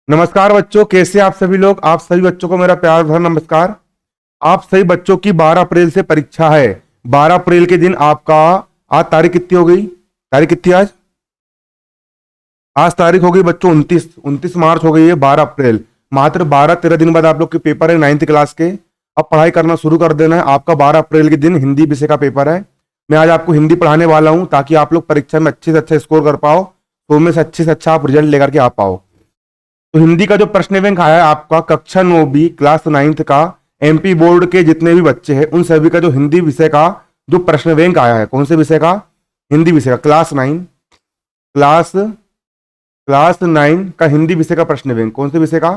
नमस्कार बच्चों, कैसे आप सभी लोग। आप सभी बच्चों को मेरा प्यार भरा नमस्कार। आप सभी बच्चों की 12 अप्रैल से परीक्षा है। 12 अप्रैल के दिन आपका आज तारीख कितनी हो गई? तारीख कितनी आज? आज तारीख हो गई बच्चों 29 मार्च हो गई है। 12 अप्रैल मात्र 12-13 दिन बाद आप लोग के पेपर है 9th क्लास के। अब पढ़ाई करना शुरू कर देना है। आपका 12 अप्रैल के दिन हिंदी विषय का पेपर है। मैं आज आपको हिंदी पढ़ाने वाला हूं ताकि आप लोग परीक्षा में अच्छे से अच्छा स्कोर कर पाओ, तो उनमें से अच्छे से अच्छा आप रिजल्ट लेकर के आ पाओ। तो हिंदी का जो प्रश्न बैंक आया है आपका कक्षा 9 क्लास 9th का, एमपी बोर्ड के जितने भी बच्चे हैं उन सभी का जो हिंदी विषय का जो प्रश्न बैंक आया है, कौन से विषय का? हिंदी विषय का। क्लास 9 का हिंदी विषय का प्रश्न बैंक, कौन से विषय का?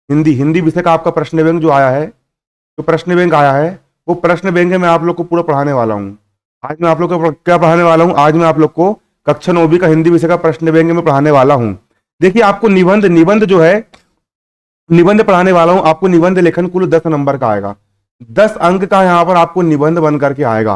हिंदी विषय का आपका प्रश्न बैंक जो आया है, जो प्रश्न बैंक आया है वो प्रश्न बैंक है मैं आप लोग को पूरा पढ़ाने वाला हूँ। आज मैं आप लोग को क्या पढ़ाने वाला हूँ? आज मैं आप लोग को कक्षा 9 का हिंदी विषय का प्रश्न बैंक में पढ़ाने वाला हूँ। देखिए आपको निबंध जो है, निबंध पढ़ाने वाला हूं। आपको निबंध लेखन कुल 10 नंबर का आएगा। 10 अंक का यहां पर आपको निबंध बन करके आएगा।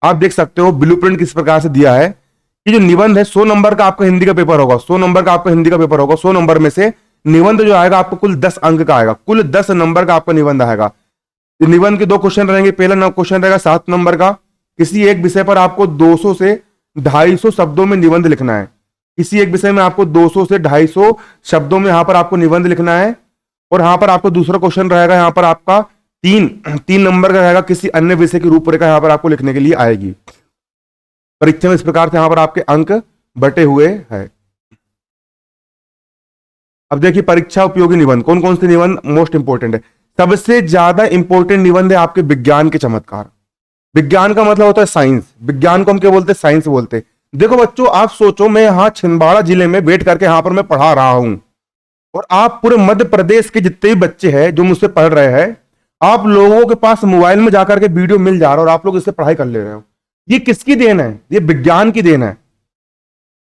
आप देख सकते हो ब्लूप्रिंट किस प्रकार से दिया है कि जो निबंध है 100 नंबर का आपका हिंदी का पेपर होगा। 100 नंबर का आपका हिंदी का पेपर होगा। 100 नंबर में से निबंध जो आएगा आपको कुल 10 अंक का आएगा। कुल 10 नंबर का आपका निबंध आएगा। निबंध के 2 क्वेश्चन रहेंगे। पहला क्वेश्चन रहेगा 7 नंबर का। किसी एक विषय पर आपको 200 से 250 शब्दों में निबंध लिखना है। किसी एक विषय में आपको 200 से 250 शब्दों में यहां पर आपको निबंध लिखना है। और यहां पर आपको दूसरा क्वेश्चन रहेगा, यहां पर आपका 3 नंबर का रहेगा। किसी अन्य विषय की रूपरेखा यहां पर आपको लिखने के लिए आएगी। परीक्षा में इस प्रकार से यहां पर आपके अंक बटे हुए हैं। अब देखिए परीक्षा उपयोगी निबंध, कौन कौन से निबंध मोस्ट इंपोर्टेंट है? सबसे ज्यादा इंपोर्टेंट निबंध है आपके विज्ञान के चमत्कार। विज्ञान का मतलब होता है साइंस। विज्ञान को हम क्या बोलते हैं? साइंस बोलते हैं। देखो बच्चों, आप सोचो मैं यहां छिंदवाड़ा जिले में बैठ करके यहां पर मैं पढ़ा रहा हूं, और आप पूरे मध्य प्रदेश के जितने भी बच्चे हैं जो मुझसे पढ़ रहे हैं, आप लोगों के पास मोबाइल में जाकर के वीडियो मिल जा रहा है और आप लोग इससे पढ़ाई कर ले रहे हो। ये किसकी देन है? ये विज्ञान की देन है।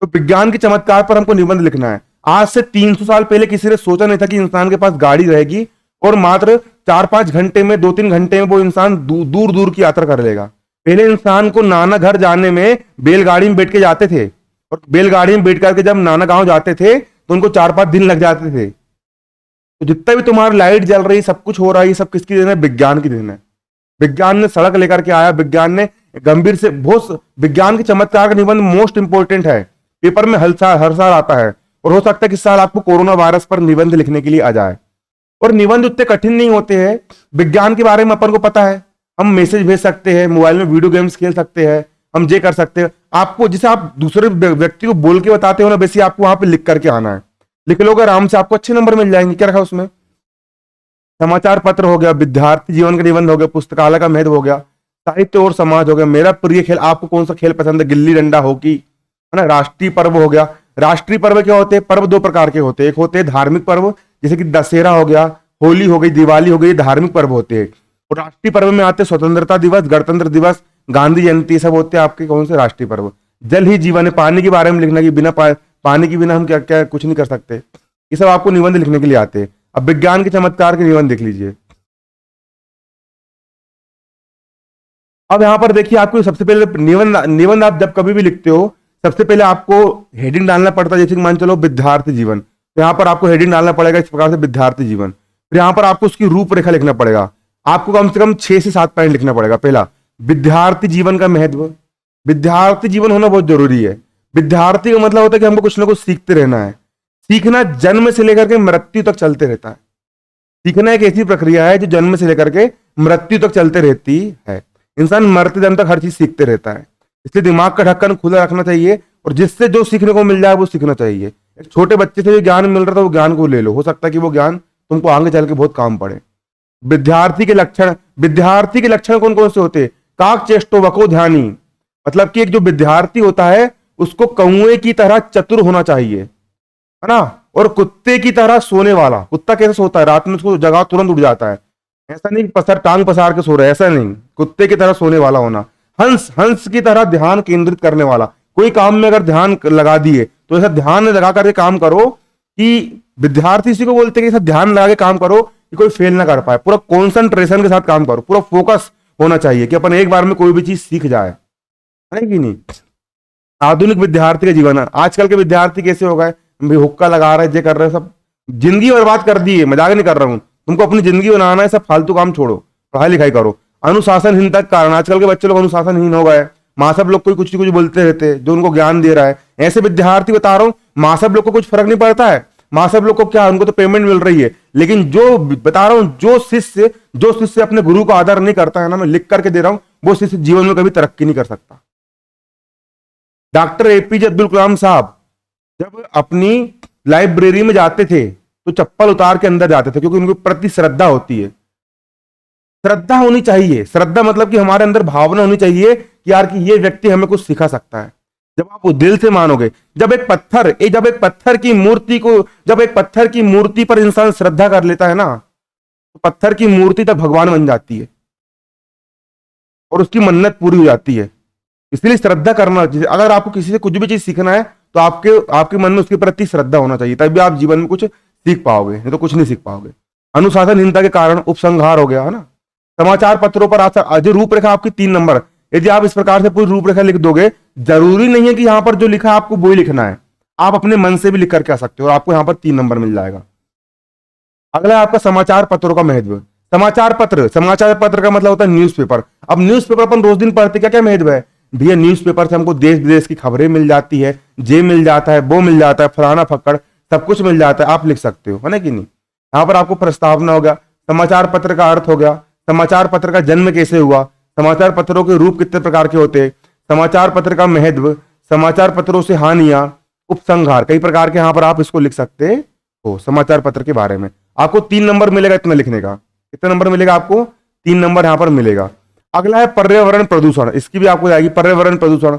तो विज्ञान के चमत्कार पर हमको निबंध लिखना है। आज से 300 साल पहले किसी ने सोचा नहीं था कि इंसान के पास गाड़ी रहेगी और मात्र 4-5 घंटे में, 2-3 घंटे में वो इंसान दूर दूर की यात्रा कर लेगा। पहले इंसान को नाना घर जाने में बैलगाड़ी में बैठ के जाते थे, और बैलगाड़ी में बैठ करके जब नाना गांव जाते थे तो उनको 4-5 दिन लग जाते थे। तो जितना भी तुम्हारी लाइट जल रही, सब कुछ हो रहा है, सब किसकी देन है? विज्ञान की देन है। विज्ञान ने सड़क लेकर के आया। विज्ञान ने गंभीर से बहुत, विज्ञान के चमत्कार का निबंध मोस्ट इंपोर्टेंट है। पेपर में हर साल आता है, और हो सकता है कि इस साल आपको कोरोना वायरस पर निबंध लिखने के लिए आ जाए। और निबंध उतने कठिन नहीं होते हैं। विज्ञान के बारे में अपन को पता है, हम मैसेज भेज सकते हैं, मोबाइल में वीडियो गेम्स खेल सकते हैं, हम ये कर सकते हैं। आपको जिसे आप दूसरे व्यक्ति को बोल के बताते हो ना, वैसे आपको वहां पे लिख करके आना है। लिख लोगे आराम से, आपको अच्छे नंबर मिल जाएंगे। क्या रखा उसमें? समाचार पत्र हो गया, विद्यार्थी जीवन का निबंध हो गया, पुस्तकालय का महत्व हो गया, साहित्य और समाज हो गया, मेरा प्रिय खेल, आपको कौन सा खेल पसंद है, गिल्ली डंडा, हॉकी, है ना, राष्ट्रीय पर्व हो गया। राष्ट्रीय पर्व क्या होते हैं? पर्व 2 प्रकार के होते हैं। एक होते हैं धार्मिक पर्व, जैसे कि दशहरा हो गया, होली हो गई, दिवाली हो गई, धार्मिक पर्व होते हैं। और राष्ट्रीय पर्व में आते हैं स्वतंत्रता दिवस, गणतंत्र दिवस, गांधी जयंती, सब होते हैं आपके कौन से? राष्ट्रीय पर्व। जल ही जीवन है, पानी के बारे में लिखना कि बिना पानी के बिना हम क्या क्या कुछ नहीं कर सकते। ये सब आपको निबंध लिखने के लिए आते हैं। अब विज्ञान के चमत्कार के निबंध देख लीजिए। अब यहां पर देखिए, आपको सबसे पहले निबंध आप जब कभी भी लिखते हो, सबसे पहले आपको हेडिंग डालना पड़ता है। जैसे मान चलो विद्यार्थी जीवन, तो यहां पर आपको हेडिंग डालना पड़ेगा इस प्रकार से, विद्यार्थी जीवन। फिर यहां पर आपको उसकी रूपरेखा लिखना पड़ेगा। आपको कम से कम 6 से 7 पॉइंट लिखना पड़ेगा। पहला, विद्यार्थी जीवन का महत्व। विद्यार्थी जीवन होना बहुत जरूरी है। विद्यार्थी का मतलब होता है कि हमको कुछ ना कुछ सीखते रहना है। सीखना जन्म से लेकर के मृत्यु तक चलते रहता है। सीखना एक ऐसी प्रक्रिया है जो जन्म से लेकर के मृत्यु तक चलते रहती है। इंसान मरते दम तक हर चीज सीखते रहता है। इसलिए दिमाग का ढक्कन खुला रखना चाहिए, और जिससे जो सीखने को मिल जाए वो सीखना चाहिए। एक छोटे बच्चे से जो ज्ञान मिल रहा था वो ज्ञान को ले लो, हो सकता है कि वो ज्ञान तुमको आगे चल के बहुत काम पड़े। विद्यार्थी के लक्षण कौन कौन से होते हैं? काक चेष्टो वको ध्यानी, मतलब कि एक जो विद्यार्थी होता है उसको कौए की तरह चतुर होना चाहिए, है ना, और कुत्ते की तरह सोने वाला। कुत्ता कैसे सोता है? रात में उसको जगा तुरंत उठ जाता है। ऐसा नहीं टांग पसार के सो रहा है, ऐसा नहीं। कुत्ते की तरह सोने वाला होना। हंस की तरह ध्यान केंद्रित करने वाला। कोई काम में अगर ध्यान लगा दिए तो ऐसा ध्यान लगा करके काम करो कि विद्यार्थी इसी को बोलते हैं कि ऐसा ध्यान लगा के काम करो कि कोई फेल ना कर पाए। पूरा कॉन्सेंट्रेशन के साथ काम करो, पूरा फोकस होना चाहिए कि अपन एक बार में कोई भी चीज सीख जाए, है कि नहीं। आधुनिक विद्यार्थी का जीवन। आजकल के विद्यार्थी कैसे हो गए? हुक्का लगा रहे, ये कर रहे, सब जिंदगी बर्बाद कर दी है, मजाक नहीं कर रहा हूं। तुमको अपनी जिंदगी बनाना है, सब फालतू काम छोड़ो, पढ़ाई लिखाई करो। अनुशासनहीनता के कारण आजकल के बच्चे लोग अनुशासनहीन हो गए। माँ सब लोग कोई कुछ बोलते रहते हैं, जो उनको ज्ञान दे रहा है। ऐसे विद्यार्थी बता रहा हूँ, माँ सब लोग को कुछ फर्क नहीं पड़ता है। माँ सब लोग को क्या, उनको तो पेमेंट मिल रही है। लेकिन जो बता रहा हूं, जो शिष्य अपने गुरु का आदर नहीं करता है ना, मैं लिख करके दे रहा हूं, वो शिष्य जीवन में कभी तरक्की नहीं कर सकता। डॉक्टर एपीजे अब्दुल कलाम साहब जब अपनी लाइब्रेरी में जाते थे तो चप्पल उतार के अंदर जाते थे, क्योंकि उनके प्रति श्रद्धा होती है। श्रद्धा होनी चाहिए। श्रद्धा मतलब कि हमारे अंदर भावना होनी चाहिए कि यार कि ये व्यक्ति हमें कुछ सिखा सकता है। जब आप वो दिल से मानोगे, जब एक पत्थर की मूर्ति पर इंसान श्रद्धा कर लेता है ना, तो पत्थर की मूर्ति तक भगवान बन जाती है और उसकी मन्नत पूरी हो जाती है। इसलिए श्रद्धा करना चाहिए। अगर आपको किसी से कुछ भी चीज सीखना है तो आपके मन में उसके प्रति श्रद्धा होना चाहिए, तभी आप जीवन में कुछ सीख पाओगे, नहीं तो कुछ नहीं सीख पाओगे। अनुशासनहीनता के कारण उपसंहार हो गया है ना। समाचार पत्रों पर आज रूपरेखा आपकी 3 नंबर, यदि आप इस प्रकार से पूरी रूपरेखा लिख दोगे, जरूरी नहीं है कि यहां पर जो लिखा है आपको वही लिखना है, आप अपने मन से भी लिख करके आ सकते हो और आपको यहां पर 3 नंबर मिल जाएगा। अगला आपका समाचार पत्रों का महत्व। समाचार पत्र का मतलब होता है न्यूज़पेपर। अब न्यूज़पेपर अपन रोज दिन पढ़ते, क्या क्या महत्व है भैया? न्यूज़पेपर से हमको देश विदेश की खबरें मिल जाती है, जे मिल जाता है, वो मिल जाता है, फलाना फक्कड़ सब कुछ मिल जाता है, आप लिख सकते हो, है ना कि नहीं। यहाँ पर आपको प्रस्तावना हो गया, समाचार पत्र का अर्थ हो गया, समाचार पत्र का जन्म कैसे हुआ, समाचार पत्रों के रूप कितने प्रकार के होते हैं, समाचार पत्र का महत्व, समाचार पत्रों से हानियां, उपसंहार, कई प्रकार के यहाँ पर आप इसको लिख सकते हो समाचार पत्र के बारे में। आपको 3 नंबर मिलेगा इतना लिखने का। कितना नंबर मिलेगा आपको? 3 नंबर यहाँ पर मिलेगा। अगला है पर्यावरण प्रदूषण, इसकी भी आपको आएगी। पर्यावरण प्रदूषण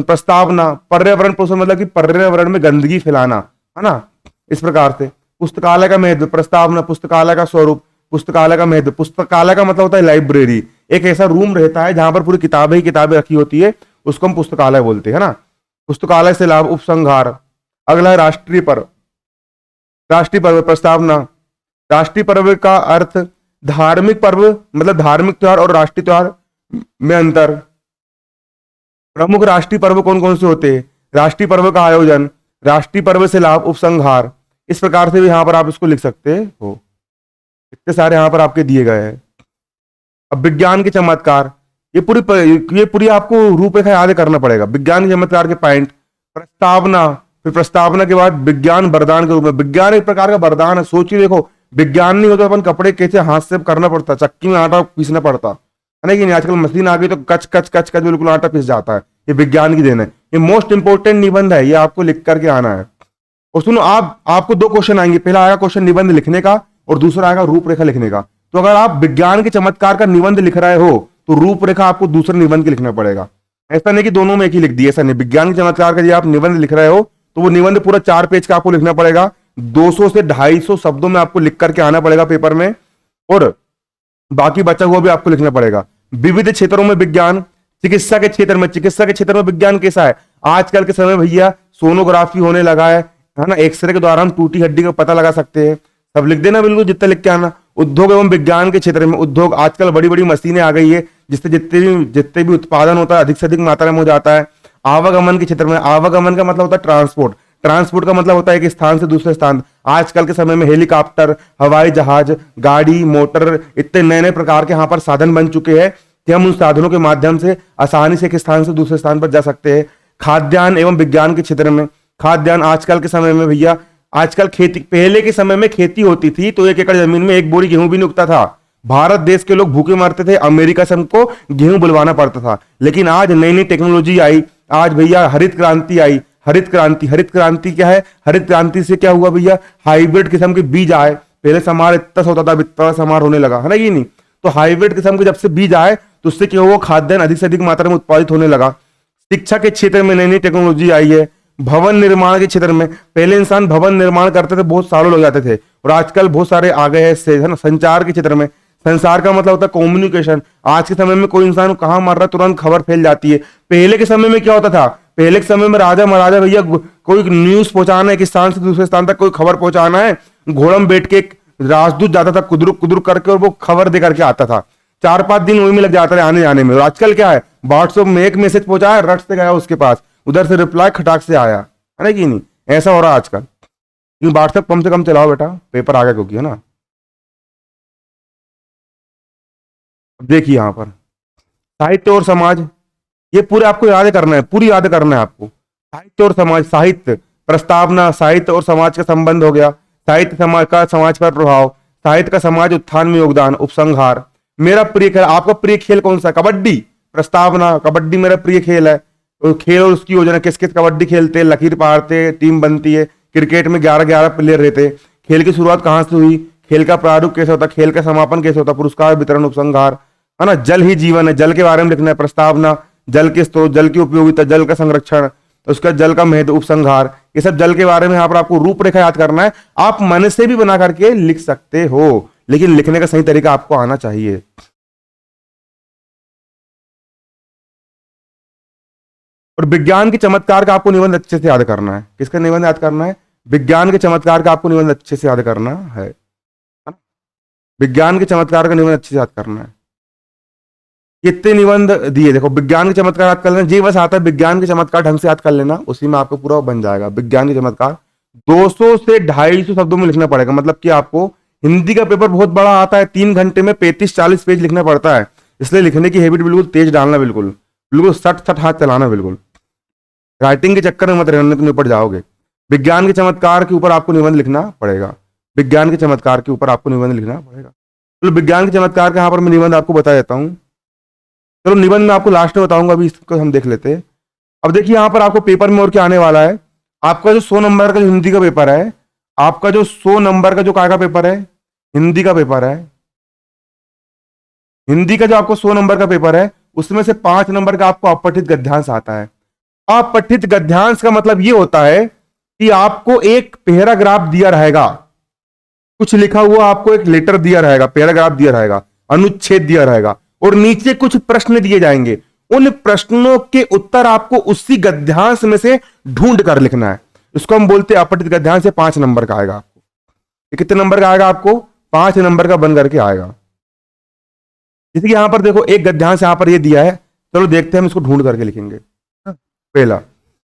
प्रस्तावना। पर्यावरण प्रदूषण मतलब कि पर्यावरण में गंदगी फैलाना, है ना, इस प्रकार से। पुस्तकालय का महत्व, प्रस्तावना, पुस्तकालय का स्वरूप, पुस्तकालय का महत्व। पुस्तकालय का मतलब होता है लाइब्रेरी, एक ऐसा रूम रहता है जहां पर पूरी किताबें ही किताबें रखी होती है, उसको हम पुस्तकालय बोलते हैं ना। पुस्तकालय से लाभ, उपसंहार। अगला है राष्ट्रीय पर्व, प्रस्तावना। राष्ट्रीय पर्व का अर्थ धार्मिक पर्व, मतलब धार्मिक त्योहार और राष्ट्रीय त्योहार में अंतर। प्रमुख राष्ट्रीय पर्व कौन कौन से होते हैं, राष्ट्रीय पर्व का आयोजन, राष्ट्रीय पर्व से लाभ, उपसंहार। इस प्रकार से भी यहां पर आप इसको लिख सकते हो। इतने सारे यहां पर आपके दिए गए हैं। अब विज्ञान के चमत्कार, ये पूरी आपको रूपरेखा याद करना पड़ेगा। विज्ञान के चमत्कार के पॉइंट, प्रस्तावना, फिर प्रस्तावना के बाद विज्ञान वरदान के रूप में। विज्ञान एक प्रकार का वरदान है। सोचिए, देखो विज्ञान नहीं होता अपन कपड़े कैसे हाथ से करना पड़ता, चक्की में आटा पीसना पड़ता है ना कि नहीं। आजकल मशीन आ गई तो कच कच कच कच बिल्कुल आटा पीस जाता है। ये विज्ञान की देन है। ये मोस्ट इंपोर्टेंट निबंध है, ये आपको लिख करके आना है। और सुनो, आपको 2 क्वेश्चन आएंगे। पहला आएगा क्वेश्चन निबंध लिखने का और दूसरा आएगा रूपरेखा लिखने का। तो अगर आप विज्ञान के चमत्कार का निबंध लिख रहे हो तो रूपरेखा आपको दूसरे निबंध के लिखना पड़ेगा। ऐसा नहीं कि दोनों में एक ही लिख दिए, ऐसा नहीं। विज्ञान के चमत्कार का यदि आप निबंध लिख रहे हो तो वो निबंध पूरा 4 पेज का आपको लिखना पड़ेगा। 200 से 250 शब्दों में आपको लिख करके आना पड़ेगा पेपर में, और बाकी बचा हुआ भी आपको लिखना पड़ेगा। विविध क्षेत्रों में विज्ञान, चिकित्सा के क्षेत्र में विज्ञान कैसा है? आजकल के समय भैया सोनोग्राफी होने लगा है ना। एक्सरे के द्वारा हम टूटी हड्डी का पता लगा सकते हैं। सब लिख देना बिल्कुल, जितना लिख के आना। उद्योग एवं विज्ञान के क्षेत्र में, उद्योग, आजकल बड़ी बड़ी मशीनें आ गई है जिससे जितने भी उत्पादन होता है अधिक से अधिक मात्रा में हो जाता है। आवागमन के क्षेत्र में, आवागमन का मतलब होता है ट्रांसपोर्ट का मतलब होता है एक स्थान से दूसरे स्थान। आजकल के समय में हेलीकॉप्टर, हवाई जहाज, गाड़ी, मोटर, इतने नए नए प्रकार के यहाँ पर साधन बन चुके हैं कि हम उन साधनों के माध्यम से आसानी से एक स्थान से दूसरे स्थान पर जा सकते हैं। खाद्यान्न एवं विज्ञान के क्षेत्र में, खाद्यान्न आजकल के समय में भैया, आजकल खेती, पहले के समय में खेती होती थी तो 1 एकड़ जमीन में 1 बोरी गेहूं भी नहीं उगता था। भारत देश के लोग भूखे मरते थे, अमेरिका से हमको गेहूं बुलवाना पड़ता था। लेकिन आज नई नई टेक्नोलॉजी आई, आज भैया हरित क्रांति आई। हरित क्रांति क्या है? हरित क्रांति से क्या हुआ भैया? हाइब्रिड किस्म के बीज आए। पहले समार इतना होता था, इतना समार होने लगा, है ना ये नहीं। तो हाइब्रिड किस्म के जब से बीज आए तो उससे क्या हुआ? खाद्यान्न अधिक से अधिक मात्रा में उत्पादित होने लगा। शिक्षा के क्षेत्र में नई नई टेक्नोलॉजी आई है। भवन निर्माण के क्षेत्र में, पहले इंसान भवन निर्माण करते थे, बहुत सालों लग जाते थे, और आजकल बहुत सारे आ गए हैं। संचार के क्षेत्र में, संसार का मतलब होता है कम्युनिकेशन। आज के समय में कोई इंसान कहां मर रहा है तुरंत खबर फैल जाती है। पहले के समय में क्या होता था? पहले के समय में राजा महाराजा भैया कोई न्यूज पहुंचाना है, एक स्थान से दूसरे स्थान तक कोई खबर पहुंचाना है, घोड़े में बैठ के एक राजदूत जाता था कुदरुक कुदरुक करके, और वो खबर दे करके आता था। 4-5 दिन वही में लग जाता है आने जाने में। और आजकल क्या है? व्हाट्सएप में एक मैसेज पहुंचाया, रट से गया उसके पास, उधर से रिप्लाई खटाक से आया, है ना कि नहीं। ऐसा हो रहा है आजकल। लेकिन व्हाट्सएप कम से कम चलाओ बेटा, पेपर आ गया क्योंकि, है ना। अब देखिए यहाँ पर साहित्य और समाज, ये पूरे आपको याद करना है, पूरी याद करना है आपको। साहित्य और समाज, साहित्य प्रस्तावना, साहित्य और समाज का संबंध हो गया, साहित्य समाज का समाज पर प्रभाव, साहित्य का समाज उत्थान में योगदान, उपसंहार। मेरा प्रिय खेल, आपका प्रिय खेल कौन सा? कबड्डी। प्रस्तावना, कबड्डी मेरा प्रिय खेल है। तो खेल और उसकी योजना, किस किस कबड्डी खेलते, लकीर पारते, टीम बनती है। क्रिकेट में 11-11 प्लेयर रहते। खेल की शुरुआत कहां से हुई, खेल का प्रारूप कैसे होता, खेल का समापन कैसे होता, पुरस्कार वितरण, उपसंहार, है ना। जल ही जीवन है, जल के बारे में लिखना है, प्रस्तावना। जल के स्रोत, जल की उपयोगिता, जल का संरक्षण, उसका जल का महत्व, उपसंहार, ये सब जल के बारे में यहाँ पर आपको रूपरेखा याद करना है। आप मन से भी बना करके लिख सकते हो, लेकिन लिखने का सही तरीका आपको आना चाहिए। और विज्ञान के चमत्कार का आपको निबंध अच्छे से याद करना है। किसका निबंध याद करना है? विज्ञान के चमत्कार का आपको निबंध अच्छे से याद करना है ना? विज्ञान के चमत्कार का निबंध अच्छे से याद करना है। कितने निबंध दिए देखो, विज्ञान के चमत्कार याद कर लेना जी, बस आता है विज्ञान के चमत्कार ढंग से याद कर लेना, उसी में आपको पूरा बन जाएगा। विज्ञान के चमत्कार 200 से 250 शब्दों में लिखना पड़ेगा। मतलब कि आपको हिंदी का पेपर बहुत बड़ा आता है, 3 घंटे में 35-40 पेज लिखना पड़ता है, इसलिए लिखने की हैबिट बिल्कुल तेज डालना, बिल्कुल बिल्कुल सट सट हाथ चलाना, बिल्कुल राइटिंग के चक्कर में मत रहने, तुम निपट जाओगे। विज्ञान के चमत्कार के ऊपर आपको निबंध लिखना पड़ेगा, विज्ञान के चमत्कार के ऊपर आपको निबंध लिखना पड़ेगा। तो विज्ञान के चमत्कार का यहाँ पर मैं निबंध आपको बता देता हूँ। चलो निबंध में आपको लास्ट में बताऊंगा, अभी इसको हम देख लेते हैं। अब देखिए यहाँ पर आपको पेपर में और क्या आने वाला है। आपका जो 100 नंबर का जो हिंदी का पेपर है, आपका जो 100 नंबर का जो काय का पेपर है, हिंदी का पेपर है, हिंदी का जो आपको 100 नंबर का पेपर है, उसमें से 5 नंबर का आपको अपठित गद्यांश आता है। अपठित गद्यांश का मतलब ये होता है कि आपको एक पैराग्राफ दिया रहेगा, कुछ लिखा हुआ आपको एक लेटर दिया रहेगा, पैराग्राफ दिया रहेगा, अनुच्छेद दिया रहेगा, और नीचे कुछ प्रश्न दिए जाएंगे। उन प्रश्नों के उत्तर आपको उसी गद्यांश में से ढूंढ कर लिखना है। इसको हम बोलते हैं अपठित गद्यांश। से 5 नंबर का आएगा आपको। ये कितने नंबर का आएगा? आपको 5 नंबर का बन करके आएगा। जैसे कि यहां पर देखो एक गद्यांश यहां पर ये दिया है, चलो देखते हैं हम इसको ढूंढ करके लिखेंगे। पहला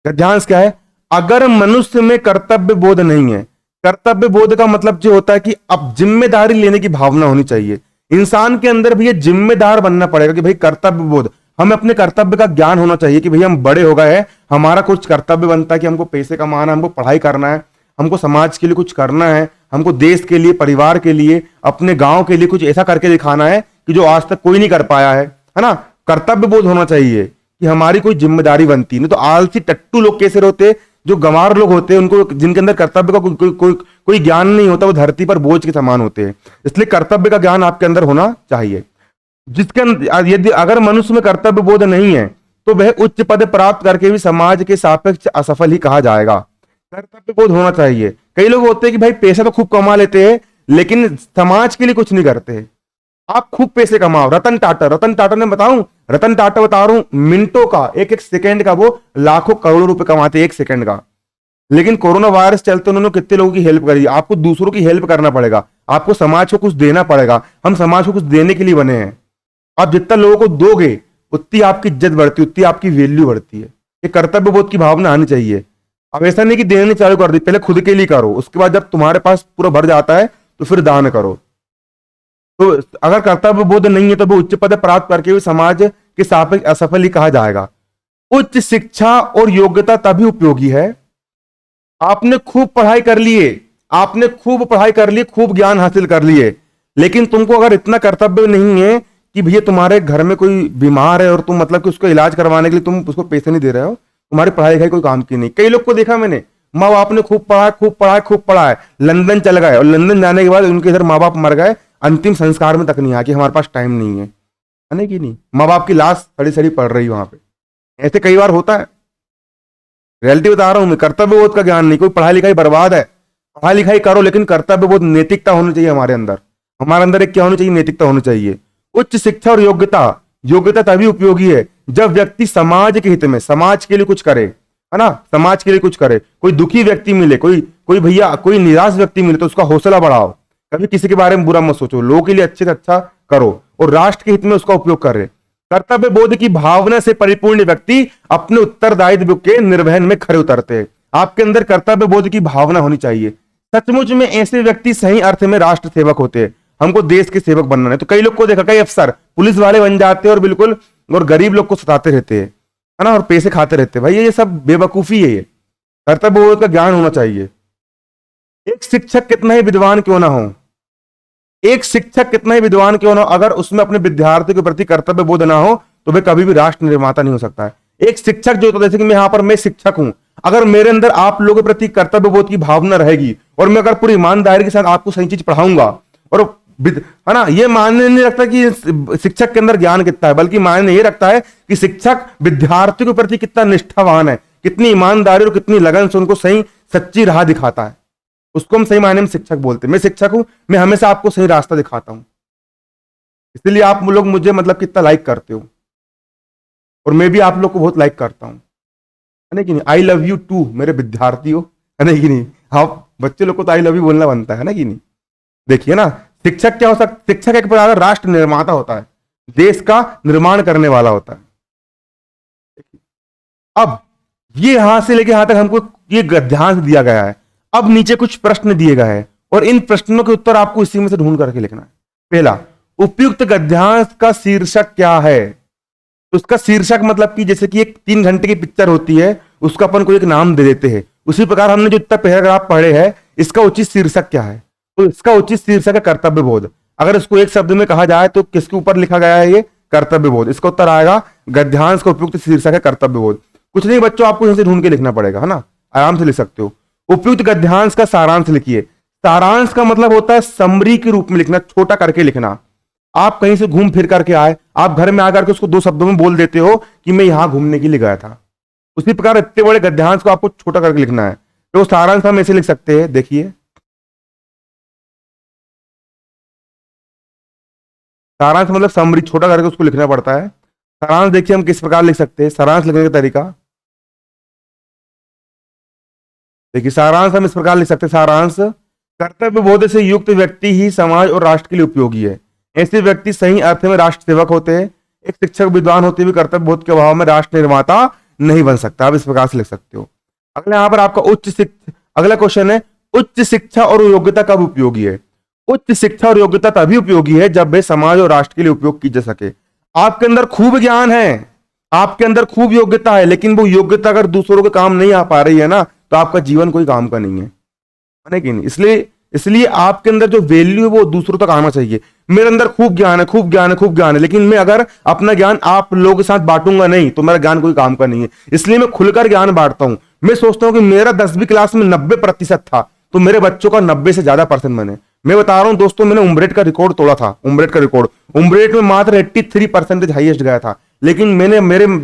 गद्यांश क्या है? अगर मनुष्य में कर्तव्य बोध नहीं है। कर्तव्य बोध का मतलब जो होता है कि अब जिम्मेदारी लेने की भावना होनी चाहिए इंसान के अंदर। भैया जिम्मेदार बनना पड़ेगा कि भाई कर्तव्य बोध, हमें अपने कर्तव्य का ज्ञान होना चाहिए कि भैया हम बड़े हो गए हैं, हमारा कुछ कर्तव्य बनता है कि हमको पैसे कमाना है, हमको पढ़ाई करना है, हमको समाज के लिए कुछ करना है, हमको देश के लिए, परिवार के लिए, अपने गांव के लिए कुछ ऐसा करके दिखाना है कि जो आज तक कोई नहीं कर पाया है ना। कर्तव्य बोध होना चाहिए कि हमारी कोई जिम्मेदारी बनती है। नहीं तो आलसी टट्टू लोग कैसे होते, जो गंवार लोग होते हैं, उनको जिनके अंदर कर्तव्य का कोई ज्ञान नहीं होता, वो धरती पर बोझ के समान होते हैं। इसलिए कर्तव्य का ज्ञान आपके अंदर होना चाहिए। जिसके यदि अगर मनुष्य में कर्तव्य बोध नहीं है तो वह उच्च पद प्राप्त करके भी समाज के सापेक्ष असफल ही कहा जाएगा। कर्तव्य बोध होना चाहिए। कई लोग होते हैं कि भाई पैसा तो खूब कमा लेते हैं लेकिन समाज के लिए कुछ नहीं करते। आप खूब पैसे कमाओ, रतन टाटा ने बताऊं, रतन टाटा बता रहा हूं, मिनटों का, एक एक सेकंड का वो लाखों करोड़ों रुपए कमाते हैं, एक सेकंड का। लेकिन कोरोना वायरस चलते उन्होंने कितने लोगों की हेल्प करी। आपको दूसरों की हेल्प करना पड़ेगा, आपको समाज को कुछ देना पड़ेगा। हम समाज को कुछ देने के लिए बने हैं। आप जितना लोगों को दोगे उतनी आपकी इज्जत बढ़ती है, उतनी आपकी वैल्यू बढ़ती है। ये कर्तव्य बोध की भावना आनी चाहिए। अब ऐसा नहीं कि देने चालू कर दी, पहले खुद के लिए करो, उसके बाद जब तुम्हारे पास पूरा भर जाता है तो फिर दान करो। तो अगर कर्तव्य बोध नहीं है तो वो उच्च पद प्राप्त करके भी समाज के सापेक्ष असफल ही कहा जाएगा। उच्च शिक्षा और योग्यता तभी उपयोगी है। आपने खूब पढ़ाई कर लिए, आपने खूब पढ़ाई कर ली, खूब ज्ञान हासिल कर लिए, लेकिन तुमको अगर इतना कर्तव्य नहीं है कि भैया तुम्हारे घर में कोई बीमार है और तुम मतलब कि उसको इलाज करवाने के लिए तुम उसको पैसे नहीं दे रहे हो, तुम्हारी पढ़ाई लिखाई कोई काम की नहीं। कई लोग को देखा मैंने, माँ बाप ने खूब पढ़ा, खूब पढ़ा, खूब पढ़ा है, लंदन चल गए और लंदन जाने के बाद उनके इधर माँ बाप मर गए, अंतिम संस्कार में तक नहीं आया कि हमारे पास टाइम नहीं है, नहीं कि नहीं, माँ बाप की लाश सड़ी सड़ी पड़ रही वहां पे। ऐसे कई बार होता है, रियलिटी बता रहा हूं मैं। कर्तव्य बोध का ज्ञान नहीं, कोई पढ़ाई लिखाई बर्बाद है। पढ़ाई लिखाई करो लेकिन कर्तव्य बोध, नैतिकता होनी चाहिए हमारे अंदर। हमारे अंदर एक क्या होनी चाहिए? नैतिकता होनी चाहिए। उच्च शिक्षा और योग्यता, योग्यता तभी उपयोगी है जब व्यक्ति समाज के हित में, समाज के लिए कुछ करे, है ना, समाज के लिए कुछ करे। कोई दुखी व्यक्ति मिले, कोई भैया कोई निराश व्यक्ति मिले तो उसका हौसला बढ़ाओ। कभी किसी के बारे में बुरा मत सोचो, लोगों के लिए अच्छे से अच्छा करो और राष्ट्र के हित में उसका उपयोग करे। कर्तव्य बोध की भावना से परिपूर्ण व्यक्ति अपने उत्तरदायित्व के निर्वहन में खरे उतरते हैं। आपके अंदर कर्तव्य बोध की भावना होनी चाहिए। सचमुच में ऐसे व्यक्ति सही अर्थ में राष्ट्र सेवक होते हैं। हमको देश के सेवक बनना है। तो कई लोग को देखा, कई अफसर पुलिस वाले बन जाते हैं और बिल्कुल और गरीब लोग को सताते रहते हैं, है ना, और पैसे खाते रहते हैं। भाई ये सब बेवकूफी है। ये कर्तव्यबोध का ज्ञान होना चाहिए। एक शिक्षक कितना ही विद्वान क्यों ना हो, एक शिक्षक कितना ही विद्वान क्यों ना हो, अगर उसमें अपने विद्यार्थियों के प्रति कर्तव्य बोध ना हो तो वह कभी भी राष्ट्र निर्माता नहीं हो सकता है। एक शिक्षक जो होता है, जैसे कि मैं यहाँ पर मैं शिक्षक हूं, अगर मेरे अंदर आप लोगों के प्रति कर्तव्य बोध की भावना रहेगी और मैं अगर पूरी ईमानदारी के साथ आपको सही चीज पढ़ाऊंगा और है ना, ये मायने नहीं रखता कि शिक्षक के अंदर ज्ञान कितना है, बल्कि मायने ये रखता है कि शिक्षक विद्यार्थियों के प्रति कितना निष्ठावान है, कितनी ईमानदारी और कितनी लगन से उनको सही सच्ची राह दिखाता है। उसको हम सही मायने में शिक्षक बोलते हैं। मैं शिक्षक हूं, मैं हमेशा आपको सही रास्ता दिखाता हूं, इसलिए आप लोग मुझे मतलब कितना लाइक करते हो और मैं भी आप लोग को बहुत लाइक करता हूं, है ना कि नहीं। आई लव यू टू मेरे विद्यार्थी हो, है ना कि नहीं। आप बच्चे लोग को तो आई लव यू बोलना बनता है ना कि नहीं। देखिए ना, शिक्षक क्या हो सकता, शिक्षक एक प्रकार का राष्ट्र निर्माता होता है, देश का निर्माण करने वाला होता है। अब ये यहां से लेके यहां तक हमको ये गद्यांश दिया गया है। अब नीचे कुछ प्रश्न दिए गए हैं और इन प्रश्नों के उत्तर आपको इसी में से ढूंढ करके लिखना है। पहला, उपयुक्त गद्यांश का शीर्षक क्या है। उसका शीर्षक मतलब कि जैसे कि एक 3 घंटे की पिक्चर होती है, उसका अपन को एक नाम दे देते हैं। उसी प्रकार हमने जो इतना पैराग्राफ पढ़े हैं, इसका उचित शीर्षक क्या है। तो इसका उचित शीर्षक है कर्तव्य बोध। अगर इसको एक शब्द में कहा जाए तो किसके ऊपर लिखा गया है, ये कर्तव्य बोध। इसका उत्तर आएगा गद्यांश का उपयुक्त शीर्षक है कर्तव्य बोध। कुछ नहीं बच्चों, आपको यहां से ढूंढ के लिखना पड़ेगा, है ना, आराम से लिख सकते हो। उपयुक्त गद्यांश का सारांश लिखिए। सारांश का मतलब होता है समरी के रूप में लिखना, छोटा करके लिखना। आप कहीं से घूम फिर करके आए, आप घर में आकर के उसको 2 शब्दों में बोल देते हो कि मैं यहां घूमने के लिए गया था। उसी प्रकार इतने बड़े गद्यांश को आपको छोटा करके लिखना है। तो सारांश हम ऐसे लिख सकते हैं, देखिए सारांश मतलब समरी, छोटा करके उसको लिखना पड़ता है। सारांश देखिए हम किस प्रकार लिख सकते हैं। सारांश लिखने का तरीका देखिए, सारांश हम इस प्रकार लिख सकते हैं। सारांश, कर्तव्य बोध से युक्त व्यक्ति ही समाज और राष्ट्र के लिए उपयोगी है। ऐसे व्यक्ति सही अर्थ में राष्ट्र सेवक होते हैं। एक शिक्षक विद्वान होते हुए कर्तव्य बोध के अभाव में राष्ट्र निर्माता नहीं बन सकता। आप इस प्रकार से लिख सकते हो। अगला यहाँ पर आपका अगला क्वेश्चन है, उच्च शिक्षा और योग्यता कब उपयोगी है। उच्च शिक्षा और योग्यता तभी उपयोगी है जब वे समाज और राष्ट्र के लिए उपयोग की जा सके। आपके अंदर खूब ज्ञान है, आपके अंदर खूब योग्यता है, लेकिन वो योग्यता अगर दूसरों के काम नहीं आ पा रही है ना, तो आपका जीवन कोई काम का नहीं है कि नहीं। इसलिए आपके अंदर जो वैल्यू है वो दूसरों तक आना चाहिए। मेरे अंदर खूब ज्ञान है, खूब ज्ञान है, खूब ज्ञान है, लेकिन मैं अगर अपना ज्ञान आप लोगों के साथ बांटूंगा नहीं तो मेरा ज्ञान कोई काम का नहीं है। इसलिए मैं खुलकर ज्ञान बांटता हूं। मैं सोचता हूं कि मेरा 10वीं क्लास में 90% था, तो मेरे बच्चों का 90 से ज्यादा परसेंट बने। मैं बता रहा हूं दोस्तों, मैंने उम्ब्रेट का रिकॉर्ड तोड़ा था। उम्ब्रेट में मात्र 83% हाईएस्ट गया था। लेकिन मैंने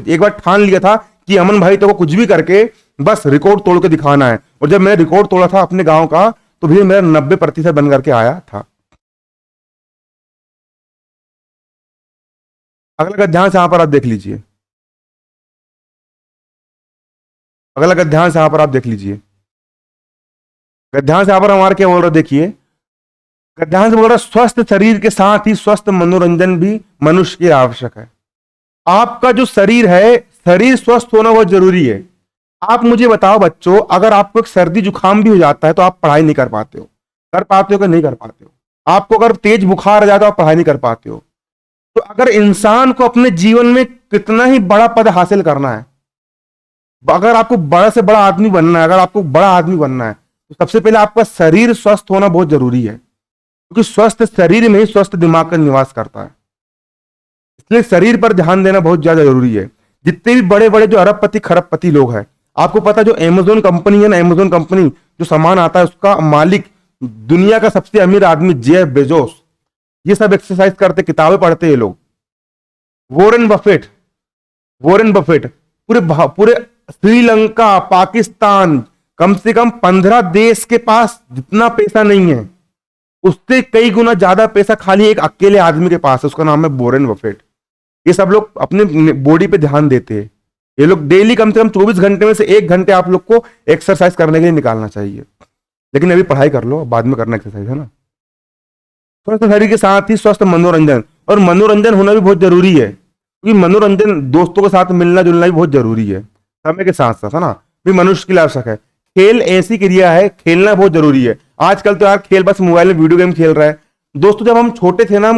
एक बार ठान लिया था कि अमन भाई तो कुछ भी करके बस रिकॉर्ड तोड़ के दिखाना है। और जब मैंने रिकॉर्ड तोड़ा था अपने गांव का, तो भी मेरा 90% बन करके आया था। अगला गद्यांश यहां पर आप देख लीजिए। अगला गद्यांश यहां पर आप देख लीजिए। गद्यांश यहां पर हमारा क्या बोल रहा है, देखिए गद्यांश बोल रहा है, स्वस्थ शरीर के साथ ही स्वस्थ मनोरंजन भी मनुष्य के आवश्यक है। आपका जो शरीर है, शरीर स्वस्थ होना बहुत जरूरी है। आप मुझे बताओ बच्चों, अगर आपको एक सर्दी जुकाम भी हो जाता है तो आप पढ़ाई नहीं कर पाते हो कि नहीं कर पाते हो। आपको अगर तेज बुखार आ जाता है तो आप पढ़ाई नहीं कर पाते हो। तो अगर इंसान को अपने जीवन में कितना ही बड़ा पद हासिल करना है, अगर आपको बड़ा से बड़ा आदमी बनना है, अगर आपको बड़ा आदमी बनना है, तो सबसे पहले आपका शरीर स्वस्थ होना बहुत जरूरी है, क्योंकि स्वस्थ शरीर में ही स्वस्थ दिमाग का निवास करता है। इसलिए शरीर पर ध्यान देना बहुत ज्यादा जरूरी है। जितने भी बड़े बड़े जो अरबपति खरबपति लोग हैं, आपको पता जो अमेज़न कंपनी है ना, अमेज़न कंपनी जो सामान आता है उसका मालिक दुनिया का सबसे अमीर आदमी जेफ बेजोस। ये सब एक्सरसाइज करते, किताबें पढ़ते ये लोग। वॉरेन बफेट पूरे श्रीलंका, पाकिस्तान, कम से कम 15 देश के पास जितना पैसा नहीं है, उससे कई गुना ज्यादा पैसा खाली एक अकेले आदमी के पास है। उसका नाम है वॉरेन बफेट। ये सब लोग अपने बॉडी पे ध्यान देते हैं। ये लोग डेली कम से कम 24 घंटे में से 1 घंटे आप लोग को एक्सरसाइज करने के लिए निकालना चाहिए। लेकिन अभी पढ़ाई कर लो, बाद में करना एक्सरसाइज, है ना। स्वस्थ शरीर के साथ ही स्वस्थ मनोरंजन, और मनोरंजन होना भी बहुत जरूरी है, क्योंकि मनोरंजन दोस्तों के साथ मिलना जुलना भी बहुत जरूरी है समय के साथ साथ, है ना, भी मनुष्य के लिए आवश्यक है। खेल ऐसी क्रिया है, खेलना बहुत जरूरी है। आजकल तो यार खेल बस मोबाइल में वीडियो गेम खेल रहा है। दोस्तों जब हम छोटे थे ना,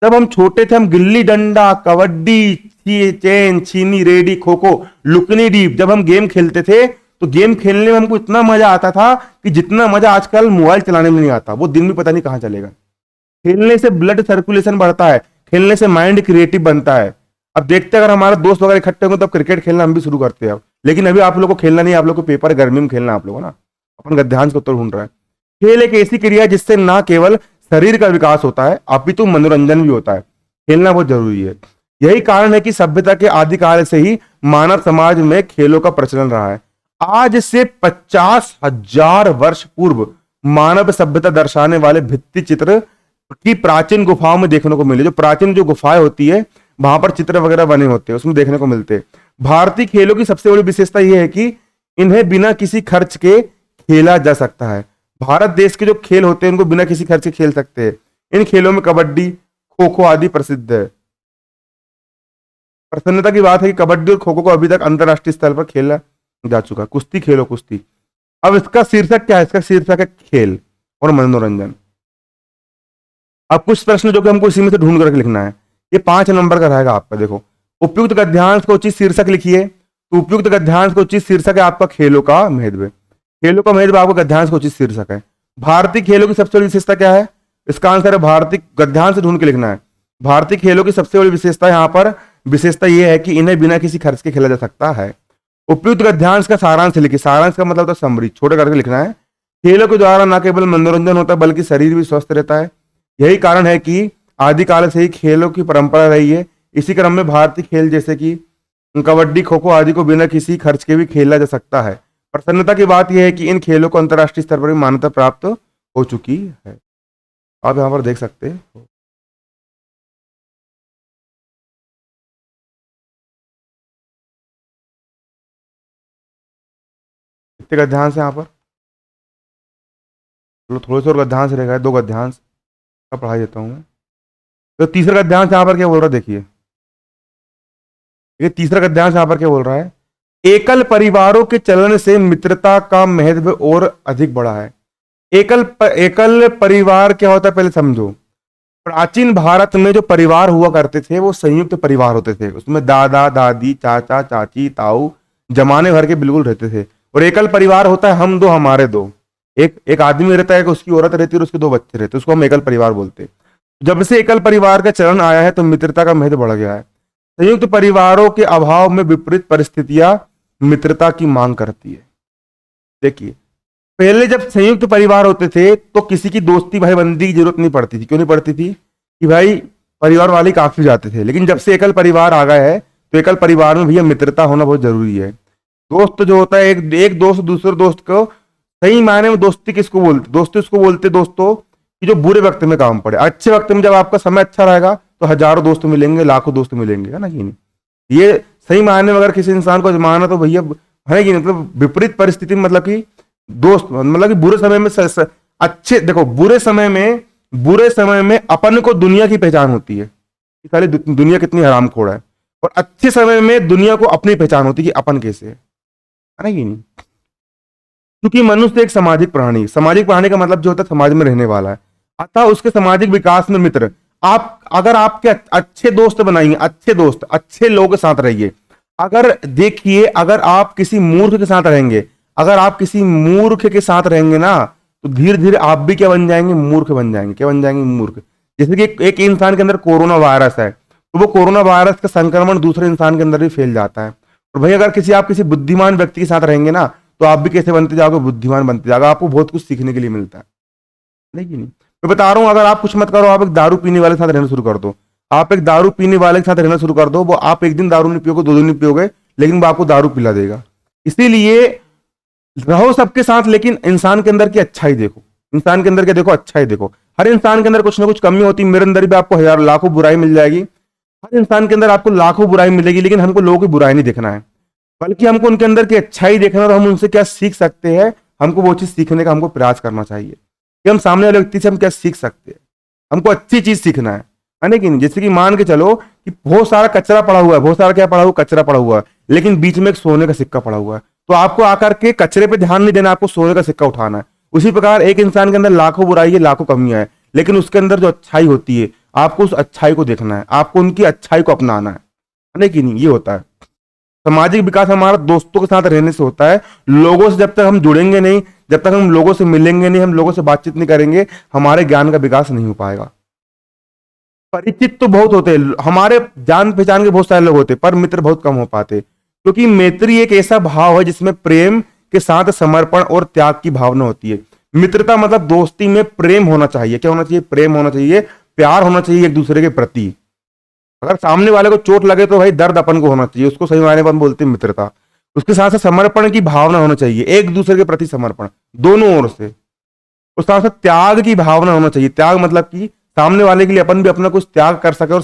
जब हम छोटे थे, हम गिल्ली डंडा, कबड्डी, चेन, छीनी, रेडी, खो खो, लुकनी डीप, जब हम गेम खेलते थे तो गेम खेलने में हमको इतना मजा आता था कि जितना मजा आजकल मोबाइल चलाने में नहीं आता। वो दिन भी पता नहीं कहां चलेगा। खेलने से ब्लड सर्कुलेशन बढ़ता है, खेलने से माइंड क्रिएटिव बनता है। अब देखते हैं अगर हमारे दोस्त वगैरह इकट्ठे होंगे तब क्रिकेट खेलना हम भी शुरू करते हैं अब। लेकिन अभी आप लोग को खेलना नहीं, आप लोग को पेपर है, गर्मी में खेलना आप लोग ना। अपन गद्यांश को उत्तर ढूंढ रहा है। खेल एक ऐसी क्रिया है जिससे ना केवल शरीर का विकास होता है अपितु मनोरंजन भी होता है। खेलना बहुत जरूरी है। यही कारण है कि सभ्यता के आदिकाल से ही मानव समाज में खेलों का प्रचलन रहा है। आज से 50,000 वर्ष पूर्व मानव सभ्यता दर्शाने वाले भित्ति चित्र की प्राचीन गुफाओं में देखने को मिले। जो प्राचीन जो गुफाएं होती है वहां पर चित्र वगैरह बने होते हैं, उसमें देखने को मिलते हैं। भारतीय खेलों की सबसे बड़ी विशेषता यह है कि इन्हें बिना किसी खर्च के खेला जा सकता है। भारत देश के जो खेल होते हैं उनको बिना किसी खर्च के खेल सकते हैं। इन खेलों में कबड्डी, खो खो आदि प्रसिद्ध है। प्रसन्नता की बात है कि कबड्डी और खो खो को अभी तक अंतरराष्ट्रीय स्तर पर खेला जा चुका। कुश्ती खेलो कुश्ती। अब इसका शीर्षक क्या है? इसका शीर्षक है खेल और मनोरंजन। अब कुछ प्रश्न जो कि हमको इसी में से ढूंढ करके लिखना है, ये 5 नंबर का रहेगा आपका। देखो, उपयुक्त गद्यांश को उचित शीर्षक लिखिए। तो उपयुक्त गद्यांश को उचित शीर्षक है आपका खेलों का महत्व। खेलों का महत्व आपका गद्यांश को उचित शीर्षक है। भारतीय खेलों की सबसे बड़ी विशेषता क्या है? इसका आंसर है भारतीय। गद्यांश से ढूंढ के लिखना है। भारतीय खेलों की सबसे बड़ी विशेषता यहां पर विशेषता यह है कि इन्हें बिना किसी खर्च के खेला जा सकता है। उपयुक्त गद्यांश का सारांश लिखिए। सारांश का मतलब तो समरी, छोटे करके लिखना है। खेलों के द्वारा न केवल मनोरंजन होता है बल्कि शरीर भी स्वस्थ रहता है। यही कारण है कि आदिकाल से ही खेलों की परंपरा रही है। इसी क्रम में भारतीय खेल जैसे कि कबड्डी, खो खो आदि को बिना किसी खर्च के भी खेला जा सकता है। प्रसन्नता की बात यह है कि इन खेलों को अंतर्राष्ट्रीय स्तर पर भी मान्यता प्राप्त हो चुकी है। आप यहां पर देख सकते हैं। कितने गद्यांश है यहाँ पर? चलो थोड़े से और गद्यांश रहेगा, 2 गद्यांश का पढ़ाई देता हूँ मैं। तो तीसरा गद्यांश यहाँ पर क्या बोल रहा है देखिए। ये तीसरा गद्यांश यहाँ पर क्या बोल रहा है? एकल परिवारों के चलन से मित्रता का महत्व और अधिक बढ़ा है। एकल परिवार क्या होता है पहले समझो। प्राचीन भारत में जो परिवार हुआ करते थे वो संयुक्त परिवार होते थे। उसमें दादा दादी, चाचा चाची, ताऊ जमाने भर के बिल्कुल रहते थे। और एकल परिवार होता है हम दो हमारे दो। एक आदमी रहता है, उसकी औरत रहती है और उसके 2 बच्चे रहते हैं, उसको हम एकल परिवार बोलते हैं। जब से एकल परिवार का चलन आया है तो मित्रता का महत्व बढ़ गया है। संयुक्त परिवारों के अभाव में विपरीत परिस्थितियां मित्रता की मांग करती है। देखिए, पहले जब संयुक्त परिवार होते थे तो किसी की दोस्ती भाई बंदी की जरूरत नहीं पड़ती थी। क्यों नहीं पड़ती थी? कि भाई परिवार वाले काफी जाते थे। लेकिन जब से एकल परिवार आ गया है तो एकल परिवार में भैया मित्रता होना बहुत जरूरी है। दोस्त जो होता है, एक दोस्त दूसरे दोस्त को सही मायने में दोस्ती किसको बोलते? दोस्ती उसको बोलते दोस्तों कि जो बुरे वक्त में काम पड़े। अच्छे वक्त में जब आपका समय अच्छा रहेगा तो हजारों दोस्त मिलेंगे, लाखों दोस्त मिलेंगे, है ना कि नहीं? ये सही मायने में अगर किसी इंसान को जमाना तो भैया है कि मतलब विपरीत परिस्थिति में मतलब कि दोस्त मतलब कि बुरे समय में अच्छे देखो, बुरे समय में अपन को दुनिया की पहचान होती है कि सारी दुनिया कितनी हरामखोर है। और अच्छे समय में दुनिया को अपनी पहचान होती है कि अपन कैसे है ना कि नहीं? क्योंकि मनुष्य एक सामाजिक प्राणी का मतलब जो होता है समाज में रहने वाला है। अतः उसके सामाजिक विकास में मित्र, आप अगर आपके अच्छे दोस्त बनाएंगे, अच्छे दोस्त अच्छे लोगों के साथ रहिए। अगर देखिए, अगर आप किसी मूर्ख के साथ रहेंगे, अगर आप किसी मूर्ख के साथ रहेंगे ना तो धीरे धीरे आप भी क्या बन जाएंगे? मूर्ख बन जाएंगे। क्या बन जाएंगे? मूर्ख। जैसे कि एक इंसान के अंदर कोरोना वायरस है तो वो कोरोना वायरस का संक्रमण दूसरे इंसान के अंदर भी फैल जाता है। और भाई अगर आप किसी बुद्धिमान व्यक्ति के साथ रहेंगे ना तो आप भी कैसे बनते जाओगे? बुद्धिमान बनते जाओगे। आपको बहुत कुछ सीखने के लिए मिलता है। नहीं, मैं बता रहा हूं, अगर आप कुछ मत करो, आप एक दारू पीने वाले के साथ रहना शुरू कर दो। आप एक दारू पीने वाले के साथ रहना शुरू कर दो, वो आप एक दिन दारू नहीं पियोगे, 2 दिन नहीं पियोगे, लेकिन वो आपको दारू पिला देगा। इसीलिए रहो सबके साथ, लेकिन इंसान के अंदर की अच्छाई देखो। इंसान के अंदर क्या देखो? अच्छाई देखो। हर इंसान के अंदर कुछ ना कुछ कमी होती है। मेरे अंदर भी आपको हजारों लाखों बुराई मिल जाएगी। हर इंसान के अंदर आपको लाखों बुराई मिलेगी, लेकिन हमको लोगों की बुराई नहीं देखना है, बल्कि हमको उनके अंदर की अच्छाई देखना है और हम उनसे क्या सीख सकते हैं, हमको वो चीज सीखने का हमको प्रयास करना चाहिए कि हम सामने वाले व्यक्ति से हम क्या सीख सकते हैं। हमको अच्छी चीज सीखना है ना कि नहीं? जैसे कि मान के चलो कि बहुत सारा कचरा पड़ा हुआ है, बहुत सारा क्या पड़ा हुआ? कचरा पड़ा हुआ है, लेकिन बीच में एक सोने का सिक्का पड़ा हुआ है। तो आपको आकर के कचरे पे ध्यान नहीं देना, आपको सोने का सिक्का उठाना है। उसी प्रकार एक इंसान के अंदर लाखों बुराई है, लाखों कमियां है, लेकिन उसके अंदर जो अच्छाई होती है, आपको उस अच्छाई को देखना है, आपको उनकी अच्छाई को अपनाना है ना कि नहीं। ये होता है सामाजिक विकास। हमारा दोस्तों के साथ रहने से होता है। लोगों से जब तक हम जुड़ेंगे नहीं, जब तक हम लोगों से मिलेंगे नहीं, हम लोगों से बातचीत नहीं करेंगे, हमारे ज्ञान का विकास नहीं हो पाएगा। परिचित तो बहुत होते हैं, हमारे जान पहचान के बहुत सारे लोग होते हैं, पर मित्र बहुत कम हो पाते, क्योंकि मैत्री एक ऐसा भाव है जिसमें प्रेम के साथ समर्पण और त्याग की भावना होती है। मित्रता मतलब दोस्ती में प्रेम होना चाहिए। क्या होना चाहिए? प्रेम होना चाहिए, प्यार होना चाहिए एक दूसरे के प्रति। अगर सामने वाले को चोट लगे तो भाई दर्द अपन को होना चाहिए, उसको सही मायने में बोलते हैं मित्रता। उसके साथ साथ समर्पण की भावना होना चाहिए, एक दूसरे के प्रति समर्पण दोनों ओर से। उस साथ साथ त्याग की भावना होना चाहिए। त्याग मतलब कि सामने वाले के लिए अपन भी अपना कुछ त्याग कर सके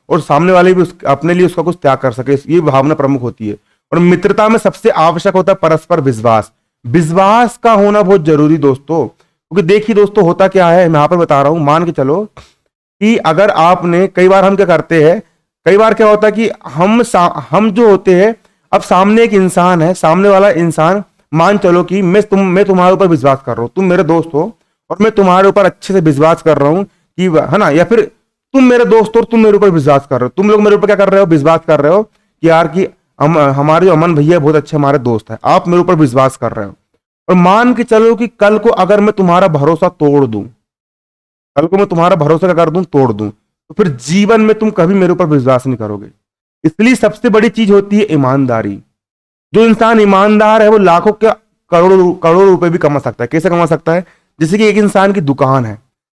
और सामने वाले भी अपने लिए उसका कुछ त्याग कर सके, ये भावना प्रमुख होती है। और मित्रता में सबसे आवश्यक होता है परस्पर विश्वास। विश्वास का होना बहुत जरूरी दोस्तों, क्योंकि देखिए दोस्तों होता क्या है, मैं यहां पर बता रहा हूं। मान के चलो कि अगर आपने, कई बार हम क्या करते हैं, कई बार क्या होता है कि हम जो होते हैं, अब सामने एक इंसान है, सामने वाला इंसान, मान चलो कि मैं तुम्हारे ऊपर विश्वास कर रहा हूं, तुम मेरे दोस्त हो और मैं तुम्हारे ऊपर अच्छे से विश्वास कर रहा हूं कि, है ना, या फिर तुम मेरे दोस्त हो और तुम मेरे ऊपर विश्वास कर रहे हो, तुम लोग मेरे ऊपर क्या कर रहे हो, विश्वास कर रहे हो कि यार कि हमारे जो अमन भैया बहुत अच्छे हमारे दोस्त है, आप मेरे ऊपर विश्वास कर रहे हो। और मान के चलो कि कल को अगर मैं तुम्हारा भरोसा तोड़ दूं, कल को मैं तुम्हारा भरोसा क्या कर दूं, तोड़ दूं, तो फिर जीवन में तुम कभी मेरे ऊपर विश्वास नहीं करोगे। इसलिए सबसे बड़ी चीज होती है ईमानदारी। जो इंसान ईमानदार है वो लाखों के करोड़ों करोड़ों रुपए भी कमा सकता है। कैसे कमा सकता है? जैसे कि एक इंसान की दुकान है,